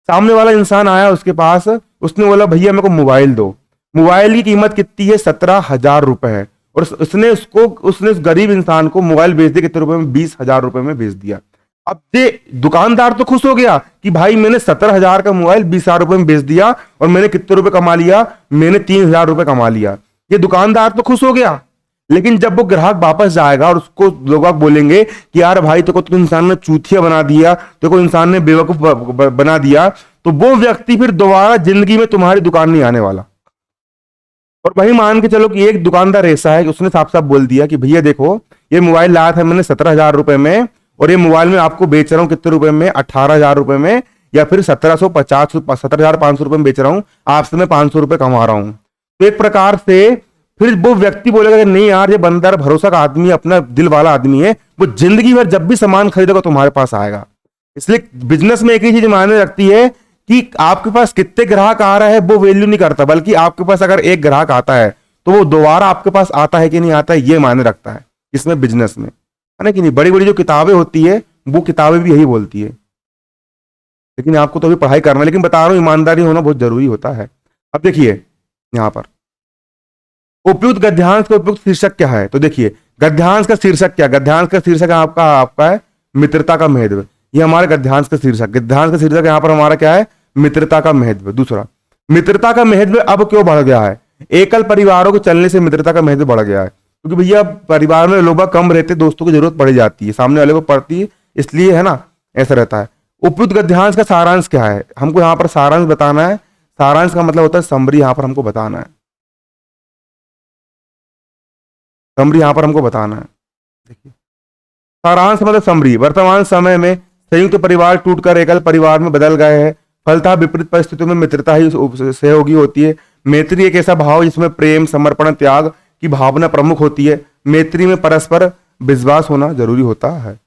सामने वाला इंसान आया उसके पास, उसने बोला भैया मेरे को मोबाइल दो। मोबाइल की कीमत कितनी है? 17,000 रुपए है। और उसने उस गरीब इंसान को मोबाइल बेच दिया कितने रुपए में? 20,000 रुपए में बेच दिया। अब ये दुकानदार तो खुश हो गया कि भाई मैंने 17,000 का मोबाइल 20,000 रुपए में बेच दिया और मैंने कितने रुपए कमा लिया? मैंने 3,000 रुपए कमा लिया। ये दुकानदार तो खुश हो गया। लेकिन जब वो ग्राहक वापस जाएगा और उसको लोग बोलेंगे कि यार भाई तेको तो इंसान ने चूतिया बना दिया, तेको इंसान ने बेवकूफ बना दिया, तो वो व्यक्ति फिर दोबारा जिंदगी में तुम्हारी दुकान नहीं आने वाला। और वही मान के चलो कि एक दुकानदार ऐसा है कि उसने साफ साफ बोल दिया कि भैया देखो ये मोबाइल लाया था मैंने 17,000 रुपए में, और ये मोबाइल में आपको बेच रहा हूं कितने रुपए में? 18,000 रुपए में, या फिर 17,500 रुपए में बेच रहा हूं, आपसे मैं 500 रुपए कमा रहा हूं। तो एक प्रकार से फिर वो व्यक्ति बोलेगा कि नहीं यार ये बंदा भरोसा का आदमी है, अपना दिल वाला आदमी है, वो जिंदगी भर जब भी सामान खरीदेगा तुम्हारे पास आएगा। इसलिए बिजनेस में एक ही चीज मायने रखती है कि आपके पास कितने ग्राहक आ रहा है वो वैल्यू नहीं करता, बल्कि आपके पास अगर एक ग्राहक आता है तो वो दोबारा आपके पास आता है कि नहीं आता है, ये मायने रखता है इसमें, बिजनेस में, है ना कि नहीं। बड़ी बड़ी जो किताबें होती है वो किताबें भी यही बोलती है। लेकिन आपको तो अभी पढ़ाई करना है, लेकिन बता रहा हूं ईमानदारी होना बहुत जरूरी होता है। अब देखिए यहां पर उपयुक्त गद्यांश का उपयुक्त शीर्षक क्या है, तो देखिए गद्यांश का शीर्षक क्या? गद्यांश का शीर्षक आपका है मित्रता का महत्व। ये हमारे गद्यांश का शीर्षक, गद्यांश का शीर्षक यहाँ पर हमारा क्या है? मित्रता का महत्व। दूसरा, मित्रता का महत्व अब क्यों बढ़ गया है? एकल परिवारों के चलने से मित्रता का महत्व बढ़ गया है, क्योंकि भैया परिवार में लोग कम रहते, दोस्तों की जरूरत पड़ जाती है, सामने वाले को पड़ती है, इसलिए है ना, ऐसा रहता है। उपयुक्त गद्यांश का सारांश क्या है? हमको यहाँ पर सारांश बताना है। सारांश का मतलब होता है समरी, यहाँ पर हमको बताना है, समरी यहाँ पर हमको बताना है। देखिए सारांश मतलब समरी। वर्तमान समय में संयुक्त परिवार टूटकर एकल परिवार में बदल गए हैं, फलतः विपरीत परिस्थितियों में मित्रता ही सहयोगी होती है। मैत्री एक ऐसा भाव जिसमें प्रेम, समर्पण, त्याग की भावना प्रमुख होती है। मैत्री में परस्पर विश्वास होना जरूरी होता है।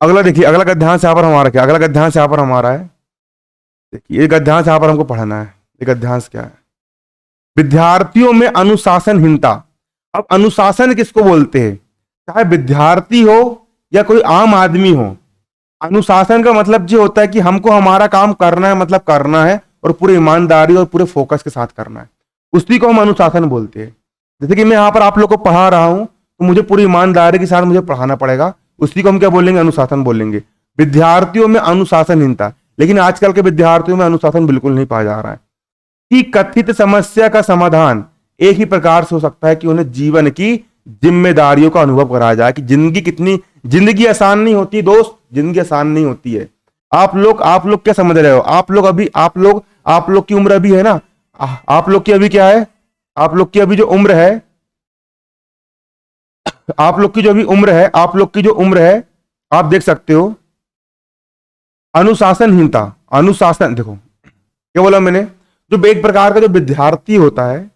अगला देखिए, अगला गद्यांश यहाँ पर हमारा क्या? अगला गद्यांश यहाँ पर हमारा है, देखिए ये गद्यांश यहाँ पर हमको पढ़ना है। ये गद्यांश क्या है? विद्यार्थियों में अनुशासनहीनता। अब अनुशासन किसको बोलते हैं? चाहे विद्यार्थी हो या कोई आम आदमी हो, अनुशासन का मतलब जो होता है कि हमको हमारा काम करना है, मतलब करना है, और पूरी ईमानदारी और पूरे फोकस के साथ करना है, उसी को हम अनुशासन बोलते हैं। जैसे कि मैं यहाँ पर आप लोग को पढ़ा रहा हूं तो मुझे पूरी ईमानदारी के साथ मुझे पढ़ाना पड़ेगा, उसी को हम क्या बोलेंगे? अनुशासन बोलेंगे। विद्यार्थियों में अनुशासनहीनता, लेकिन आजकल के विद्यार्थियों में अनुशासन बिल्कुल नहीं पाया जा रहा है। कि कथित समस्या का समाधान एक ही प्रकार से हो सकता है कि उन्हें जीवन की जिम्मेदारियों का अनुभव कराया जाए कि जिंदगी आसान नहीं होती दोस्त, जिंदगी आसान नहीं होती है। आप लोग क्या समझ रहे हो? आप लोग की उम्र अभी है ना, आप लोग की अभी क्या है, आप लोग की अभी जो उम्र है, आप लोग की जो अभी उम्र है, आप लोग की जो उम्र है, आप देख सकते हो अनुशासनहीनता। अनुशासन देखो क्या बोला मैंने, जो एक प्रकार का जो विद्यार्थी होता है,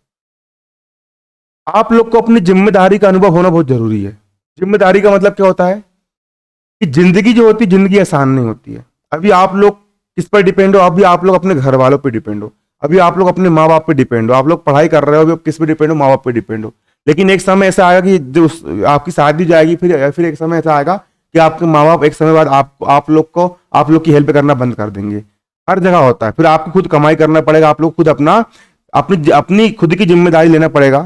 आप लोग को अपनी जिम्मेदारी का अनुभव होना बहुत जरूरी है। जिम्मेदारी का मतलब क्या होता है कि जिंदगी जो होती है, जिंदगी आसान नहीं होती है। अभी आप लोग किस पर डिपेंड हो, अभी आप लोग अपने घर वालों पर डिपेंड हो, अभी आप लोग अपने माँ बाप पे डिपेंड हो, आप लोग पढ़ाई कर रहे हो, अभी आप किस पे डिपेंड हो, माँ बाप पे डिपेंड हो। लेकिन एक समय ऐसा आएगा कि जो आपकी शादी जाएगी, फिर एक समय ऐसा आएगा कि आपके माँ बाप एक समय बाद आप लोग को, आप लोग की हेल्प करना बंद कर देंगे। हर जगह होता है। फिर आपको खुद कमाई करना पड़ेगा, आप लोग खुद अपना अपनी अपनी खुद की जिम्मेदारी लेना पड़ेगा,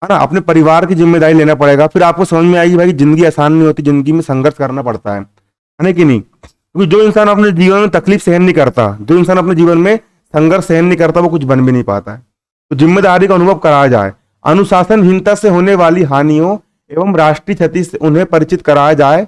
है ना, अपने परिवार की जिम्मेदारी लेना पड़ेगा। फिर आपको समझ में आएगी भाई कि जिंदगी आसान नहीं होती, जिंदगी में संघर्ष करना पड़ता है ना कि नहीं। क्योंकि जो इंसान अपने जीवन में तकलीफ सहन नहीं करता, जो इंसान अपने जीवन में संघर्ष सहन नहीं करता, वो कुछ बन भी नहीं पाता है। तो जिम्मेदारी का अनुभव कराया जाए, अनुशासनहीनता से होने वाली हानियों एवं राष्ट्रीय क्षति से उन्हें परिचित कराया जाए,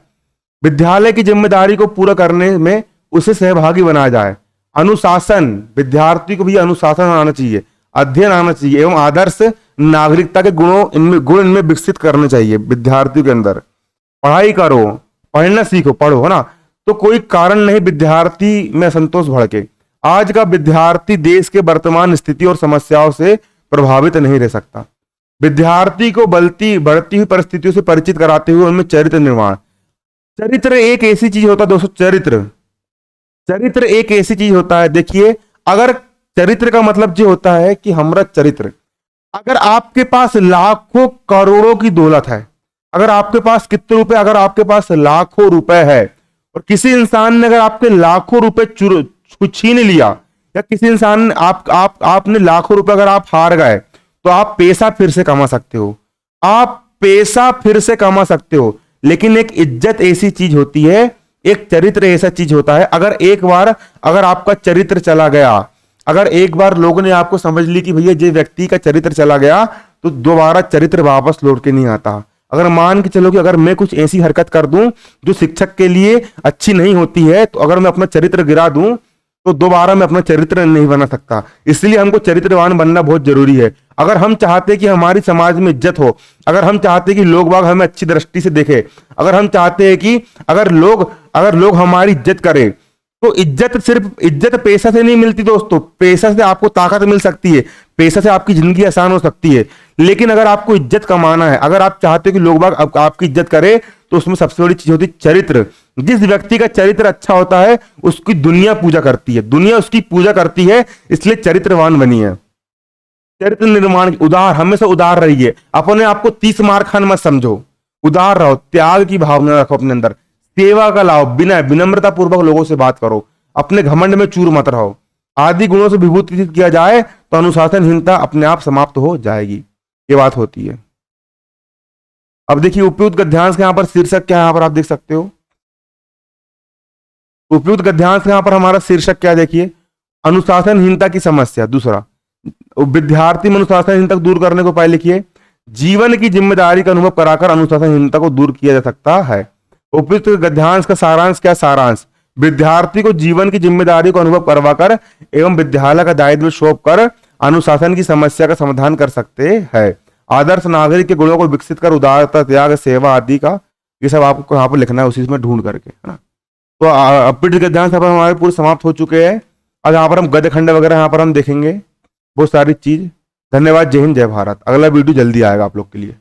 विद्यालय की जिम्मेदारी को पूरा करने में उसे सहभागी बनाया जाए। अनुशासन, विद्यार्थी को भी अनुशासन आना चाहिए, अध्ययन आना चाहिए एवं आदर्श नागरिकता के गुण इनमें विकसित करने चाहिए विद्यार्थियों के अंदर। पढ़ाई करो, पढ़ना सीखो, पढ़ो, है ना। तो कोई कारण नहीं विद्यार्थी में असंतोष भड़के। आज का विद्यार्थी देश के वर्तमान स्थिति और समस्याओं से प्रभावित नहीं रह सकता। विद्यार्थी को बढ़ती हुई परिस्थितियों से परिचित कराते हुए उनमें चरित्र निर्माण। चरित्र एक ऐसी चीज होता है दोस्तों, चरित्र एक ऐसी चीज होता है। देखिए, अगर चरित्र का मतलब जो होता है कि हमारा चरित्र, अगर आपके पास लाखों करोड़ों की दौलत है, अगर आपके पास कितने रुपए, अगर आपके पास लाखों रुपए है और किसी इंसान ने अगर आपके लाखों रुपए छीन लिया, या किसी इंसान ने आपने लाखों रुपए अगर आप हार गए, तो आप पैसा फिर से कमा सकते हो, आप पैसा फिर से कमा सकते हो। लेकिन एक इज्जत ऐसी चीज होती है, एक चरित्र ऐसा चीज होता है, अगर एक बार अगर आपका चरित्र चला गया, अगर एक बार लोगों ने आपको समझ ली कि भैया ये व्यक्ति का चरित्र चला गया, तो दोबारा चरित्र वापस लौट के नहीं आता। अगर मान के चलो कि अगर मैं कुछ ऐसी हरकत कर दूं जो शिक्षक के लिए अच्छी नहीं होती है, तो अगर मैं अपना चरित्र गिरा दूं, तो दोबारा मैं अपना चरित्र नहीं बना सकता। इसलिए हमको चरित्रवान बनना बहुत जरूरी है। अगर हम चाहते कि हमारी समाज में इज्जत हो, अगर हम चाहते कि लोग बाग हमें अच्छी दृष्टि से देखे, अगर हम चाहते हैं कि अगर लोग हमारी इज्जत करें, तो इज्जत पैसा से नहीं मिलती दोस्तों। पैसा से आपको ताकत मिल सकती है, पैसा से आपकी जिंदगी आसान हो सकती है, लेकिन अगर आपको इज्जत कमाना है, अगर आप चाहते हो कि लोग बाग आपकी इज्जत करें, तो उसमें सबसे बड़ी चीज होती है चरित्र। जिस व्यक्ति का चरित्र अच्छा होता है उसकी दुनिया पूजा करती है, दुनिया उसकी पूजा करती है, इसलिए चरित्रवान बनिए। चरित्र निर्माण, हमेशा उदार रहिए, अपने आपको 30 मार खान मत समझो, उदार रहो, त्याग की भावना रखो अपने अंदर, सेवा का लाभ, विनम्रता पूर्वक लोगों से बात करो, अपने घमंड में चूर मत रहो। आदि गुणों से विभूषित किया जाए तो अनुशासनहीनता अपने आप समाप्त हो जाएगी। ये बात होती है। अब देखिए उपयुक्त गद्यांश के यहाँ पर शीर्षक क्या है, यहाँ पर आप देख सकते हो। उपयुक्त गद्यांश के यहाँ पर हमारा शीर्षक क्या है, देखिए, अनुशासनहीनता की समस्या। दूसरा, विद्यार्थी में अनुशासनहीनता को दूर करने को उपाय लिखिए। जीवन की जिम्मेदारी का अनुभव कराकर अनुशासनहीनता को दूर किया जा सकता है। उपयुक्त गद्यांश का सारांश क्या? सारांश, विद्यार्थी को जीवन की जिम्मेदारी को अनुभव करवाकर एवं विद्यालय का दायित्व सौंप कर अनुशासन की समस्या का समाधान कर सकते हैं। आदर्श नागरिक के गुणों को विकसित कर उदारता, त्याग, सेवा आदि का, ये सब आपको यहाँ पर लिखना है, उसी में ढूंढ करके, है ना। तो अपीठ गद्यांश यहाँ पर हमारे पूरे समाप्त हो चुके हैं। अब यहाँ पर हम गद्य खंड वगैरह यहाँ पर हम देखेंगे बहुत सारी चीज। धन्यवाद, जय हिंद, जय भारत। अगला वीडियो जल्दी आएगा आप लोग के लिए।